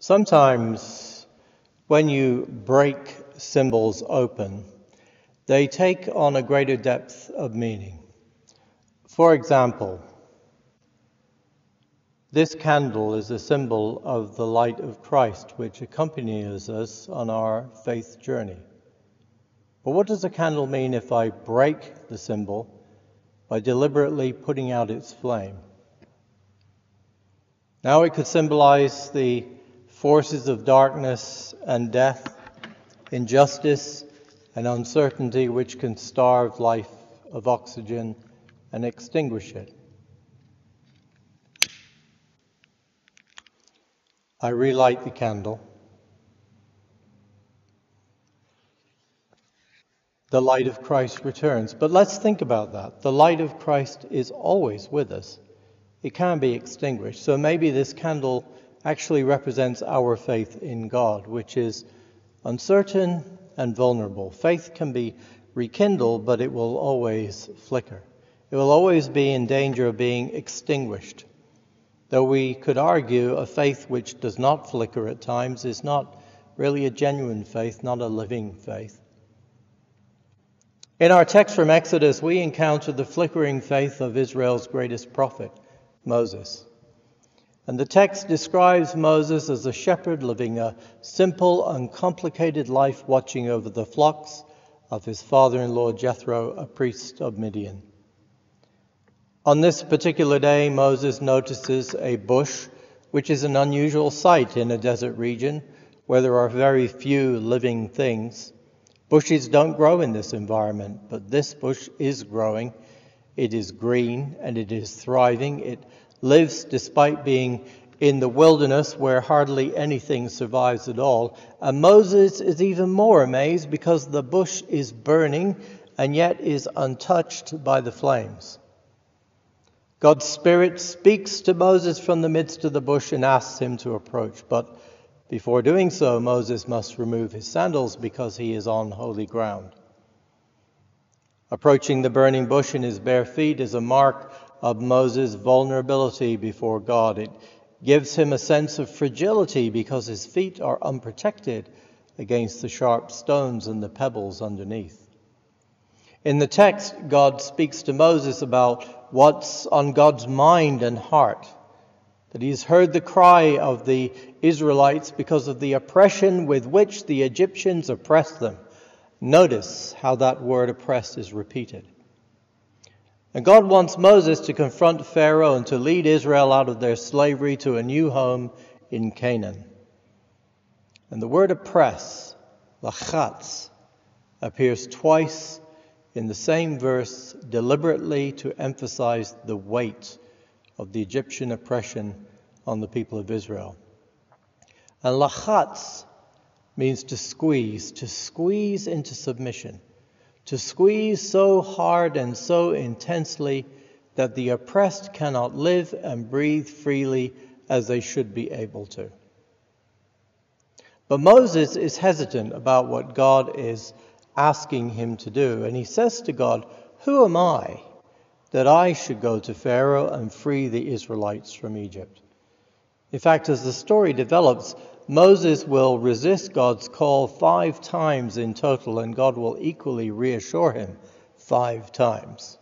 Sometimes when you break symbols open, they take on a greater depth of meaning. For example, this candle is a symbol of the light of Christ, which accompanies us on our faith journey. But what does a candle mean if I break the symbol by deliberately putting out its flame? Now it could symbolize the forces of darkness and death, injustice and uncertainty which can starve life of oxygen and extinguish it. I relight the candle. The light of Christ returns. But let's think about that. The light of Christ is always with us. It can't be extinguished. So maybe this candle actually represents our faith in God, which is uncertain and vulnerable. Faith can be rekindled, but it will always flicker. It will always be in danger of being extinguished. Though we could argue a faith which does not flicker at times is not really a genuine faith, not a living faith. In our text from Exodus, we encounter the flickering faith of Israel's greatest prophet, Moses. And the text describes Moses as a shepherd living a simple, uncomplicated life, watching over the flocks of his father-in-law Jethro, a priest of Midian. On this particular day, Moses notices a bush, which is an unusual sight in a desert region where there are very few living things. Bushes don't grow in this environment, but this bush is growing. It is green and it is thriving. It lives despite being in the wilderness where hardly anything survives at all. And Moses is even more amazed because the bush is burning and yet is untouched by the flames. God's Spirit speaks to Moses from the midst of the bush and asks him to approach. But before doing so, Moses must remove his sandals because he is on holy ground. Approaching the burning bush in his bare feet is a mark of Moses' vulnerability before God. It gives him a sense of fragility because his feet are unprotected against the sharp stones and the pebbles underneath. In the text, God speaks to Moses about what's on God's mind and heart, that he's heard the cry of the Israelites because of the oppression with which the Egyptians oppressed them. Notice how that word oppressed is repeated. And God wants Moses to confront Pharaoh and to lead Israel out of their slavery to a new home in Canaan. And the word oppress, lachatz, appears twice in the same verse, deliberately to emphasize the weight of the Egyptian oppression on the people of Israel. And lachatz means to squeeze into submission, to squeeze so hard and so intensely that the oppressed cannot live and breathe freely as they should be able to. But Moses is hesitant about what God is asking him to do, and he says to God, "Who am I that I should go to Pharaoh and free the Israelites from Egypt?" In fact, as the story develops, Moses will resist God's call 5 times in total, and God will equally reassure him 5 times.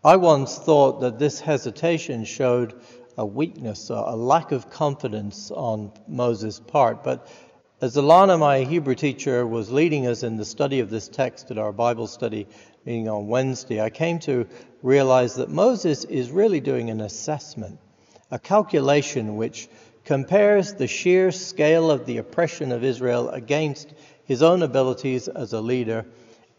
I once thought that this hesitation showed a weakness, a lack of confidence on Moses' part. But as Alana, my Hebrew teacher, was leading us in the study of this text at our Bible study meeting on Wednesday, I came to realize that Moses is really doing an assessment, a calculation which compares the sheer scale of the oppression of Israel against his own abilities as a leader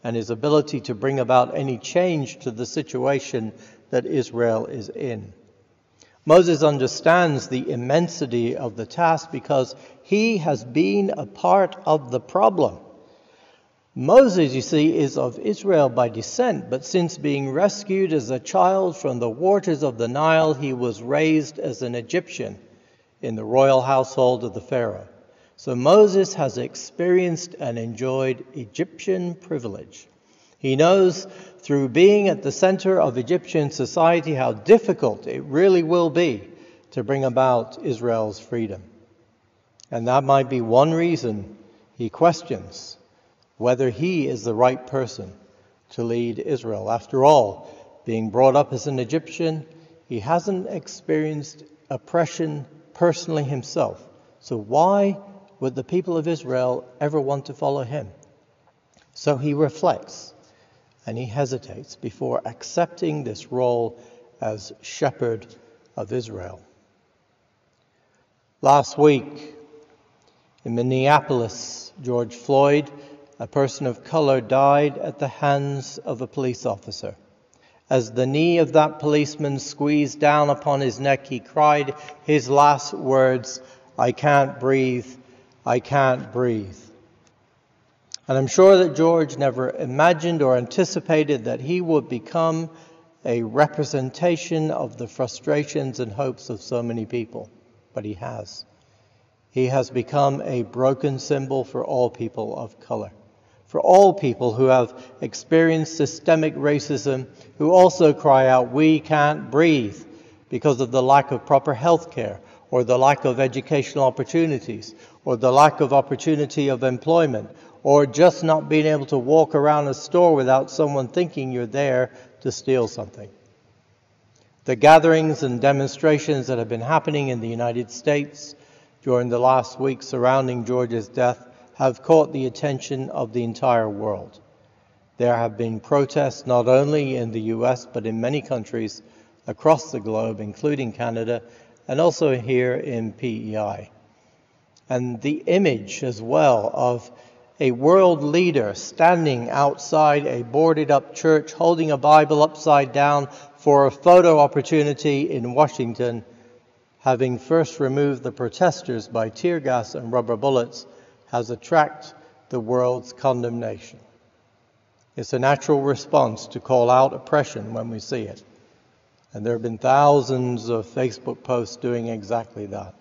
and his ability to bring about any change to the situation that Israel is in. Moses understands the immensity of the task because he has been a part of the problem. Moses, you see, is of Israel by descent, but since being rescued as a child from the waters of the Nile, he was raised as an Egyptian in the royal household of the Pharaoh. So Moses has experienced and enjoyed Egyptian privilege. He knows through being at the center of Egyptian society how difficult it really will be to bring about Israel's freedom. And that might be one reason he questions whether he is the right person to lead Israel. After all, being brought up as an Egyptian, he hasn't experienced oppression personally himself. So why would the people of Israel ever want to follow him? So he reflects and he hesitates before accepting this role as shepherd of Israel. Last week in Minneapolis, George Floyd, a person of color, died at the hands of a police officer. As the knee of that policeman squeezed down upon his neck, he cried his last words, "I can't breathe, I can't breathe." And I'm sure that George never imagined or anticipated that he would become a representation of the frustrations and hopes of so many people. But he has. He has become a broken symbol for all people of color, for all people who have experienced systemic racism, who also cry out, "We can't breathe," because of the lack of proper health care, or the lack of educational opportunities, or the lack of opportunity of employment, or just not being able to walk around a store without someone thinking you're there to steal something. The gatherings and demonstrations that have been happening in the United States during the last week surrounding George's death have caught the attention of the entire world. There have been protests not only in the US, but in many countries across the globe, including Canada, and also here in PEI. And the image as well of a world leader standing outside a boarded up church holding a Bible upside down for a photo opportunity in Washington, having first removed the protesters by tear gas and rubber bullets, has attracted the world's condemnation. It's a natural response to call out oppression when we see it. And there have been thousands of Facebook posts doing exactly that.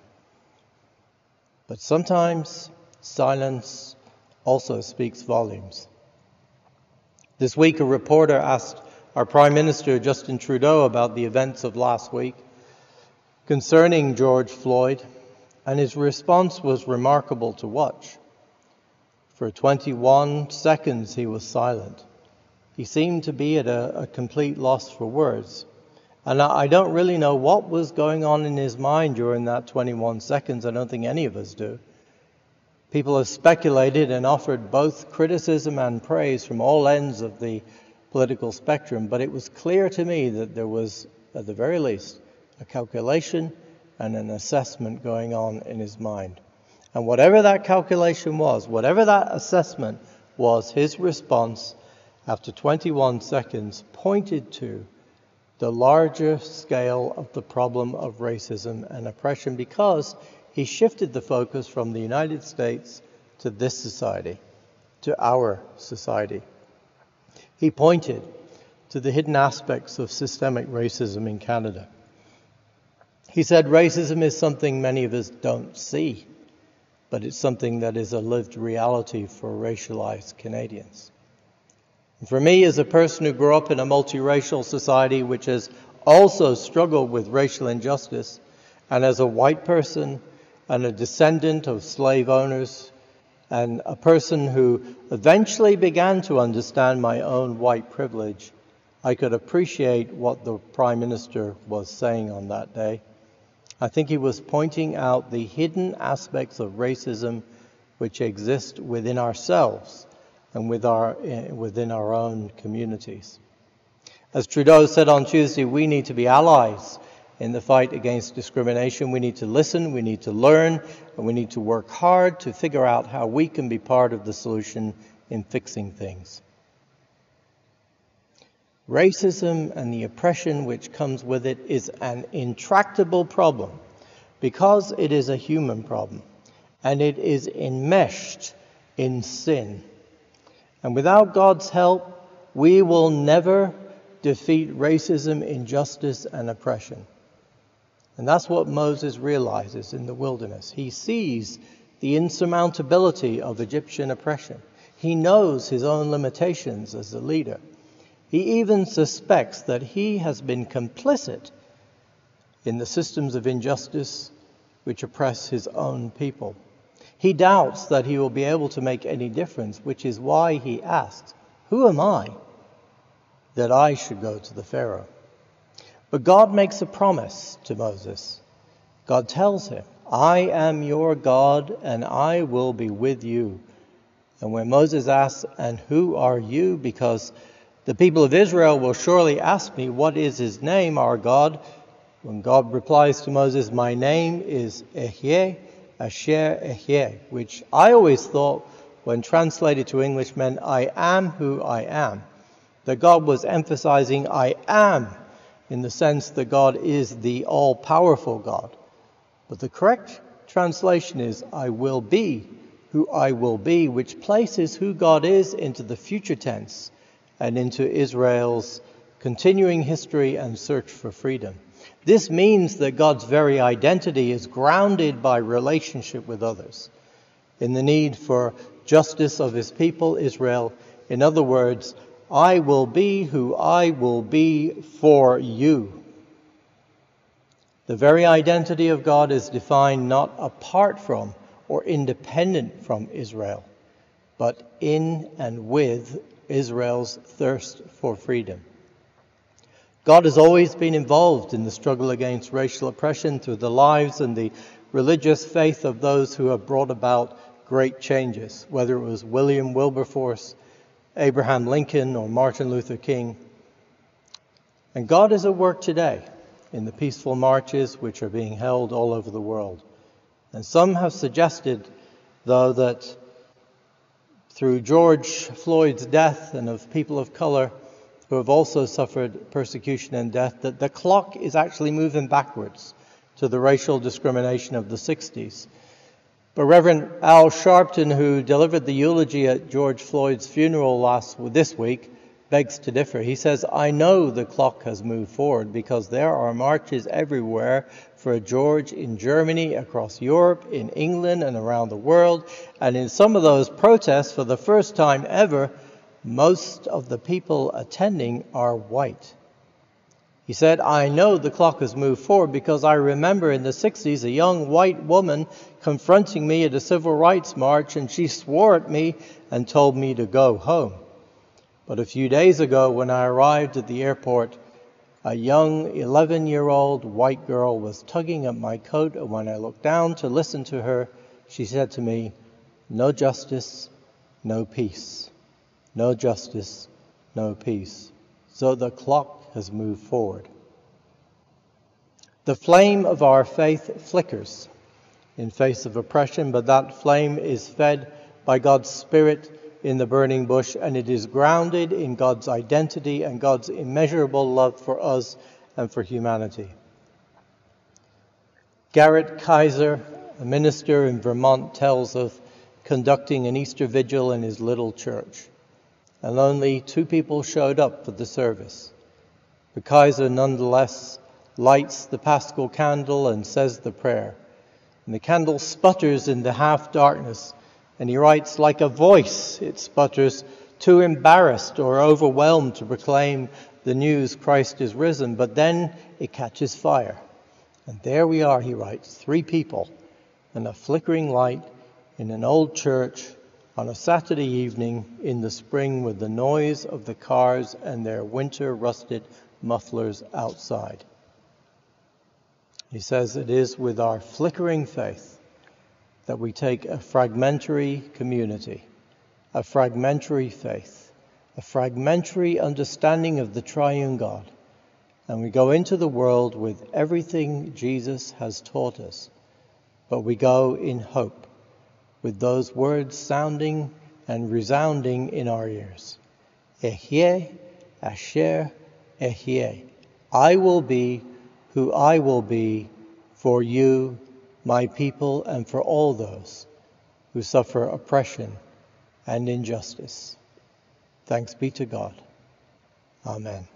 But sometimes silence also speaks volumes. This week, a reporter asked our Prime Minister, Justin Trudeau, about the events of last week concerning George Floyd, and his response was remarkable to watch. For 21 seconds, he was silent. He seemed to be at a complete loss for words. And I don't really know what was going on in his mind during that 21 seconds. I don't think any of us do. People have speculated and offered both criticism and praise from all ends of the political spectrum, but it was clear to me that there was, at the very least, a calculation and an assessment going on in his mind. And whatever that calculation was, whatever that assessment was, his response after 21 seconds pointed to the larger scale of the problem of racism and oppression, because he shifted the focus from the United States to this society, to our society. He pointed to the hidden aspects of systemic racism in Canada. He said racism is something many of us don't see, but it's something that is a lived reality for racialized Canadians. And for me, as a person who grew up in a multiracial society which has also struggled with racial injustice, and as a white person and a descendant of slave owners, and a person who eventually began to understand my own white privilege, I could appreciate what the Prime Minister was saying on that day. I think he was pointing out the hidden aspects of racism which exist within ourselves and within our own communities. As Trudeau said on Tuesday, we need to be allies in the fight against discrimination. We need to listen, we need to learn, and we need to work hard to figure out how we can be part of the solution in fixing things. Racism and the oppression which comes with it is an intractable problem because it is a human problem and it is enmeshed in sin. And without God's help, we will never defeat racism, injustice, and oppression. And that's what Moses realizes in the wilderness. He sees the insurmountability of Egyptian oppression. He knows his own limitations as a leader. He even suspects that he has been complicit in the systems of injustice which oppress his own people. He doubts that he will be able to make any difference, which is why he asks, "Who am I that I should go to the Pharaoh?" But God makes a promise to Moses. God tells him, "I am your God, and I will be with you." And when Moses asks, "And who are you?" because the people of Israel will surely ask me, "What is his name, our God?" When God replies to Moses, "My name is Ehyeh, Asher Ehyeh," which I always thought, when translated to English, meant "I am who I am." That God was emphasizing "I am" in the sense that God is the all-powerful God. But the correct translation is "I will be who I will be," which places who God is into the future tense and into Israel's continuing history and search for freedom. This means that God's very identity is grounded by relationship with others, in the need for justice of his people, Israel. In other words, I will be who I will be for you. The very identity of God is defined not apart from or independent from Israel, but in and with Israel's thirst for freedom. God has always been involved in the struggle against racial oppression through the lives and the religious faith of those who have brought about great changes, whether it was William Wilberforce, Abraham Lincoln, or Martin Luther King. And God is at work today in the peaceful marches which are being held all over the world. And some have suggested, though, that through George Floyd's death and of people of color who have also suffered persecution and death, that the clock is actually moving backwards to the racial discrimination of the 60s. But Reverend Al Sharpton, who delivered the eulogy at George Floyd's funeral this week, begs to differ. He says, "I know the clock has moved forward because there are marches everywhere for George in Germany, across Europe, in England, and around the world. And in some of those protests, for the first time ever, most of the people attending are white." He said, "I know the clock has moved forward because I remember in the 60s a young white woman confronting me at a civil rights march, and she swore at me and told me to go home. But a few days ago when I arrived at the airport, a young 11-year-old white girl was tugging at my coat, and when I looked down to listen to her, she said to me, 'No justice, no peace. No justice, no peace.' So the clock has moved forward." The flame of our faith flickers in face of oppression, but that flame is fed by God's Spirit in the burning bush, and it is grounded in God's identity and God's immeasurable love for us and for humanity. Garrett Kaiser, a minister in Vermont, tells of conducting an Easter vigil in his little church, and only 2 people showed up for the service. But Kaiser nonetheless lights the Paschal candle and says the prayer. And the candle sputters in the half-darkness, and he writes, "Like a voice, it sputters, too embarrassed or overwhelmed to proclaim the news Christ is risen. But then it catches fire. And there we are," he writes, 3 people and a flickering light in an old church on a Saturday evening in the spring with the noise of the cars and their winter-rusted mufflers outside. He says it is with our flickering faith that we take a fragmentary community, a fragmentary faith, a fragmentary understanding of the triune God, and we go into the world with everything Jesus has taught us, but we go in hope, with those words sounding and resounding in our ears. Ehyeh, Asher, Ehyeh. I will be who I will be for you, my people, and for all those who suffer oppression and injustice. Thanks be to God. Amen.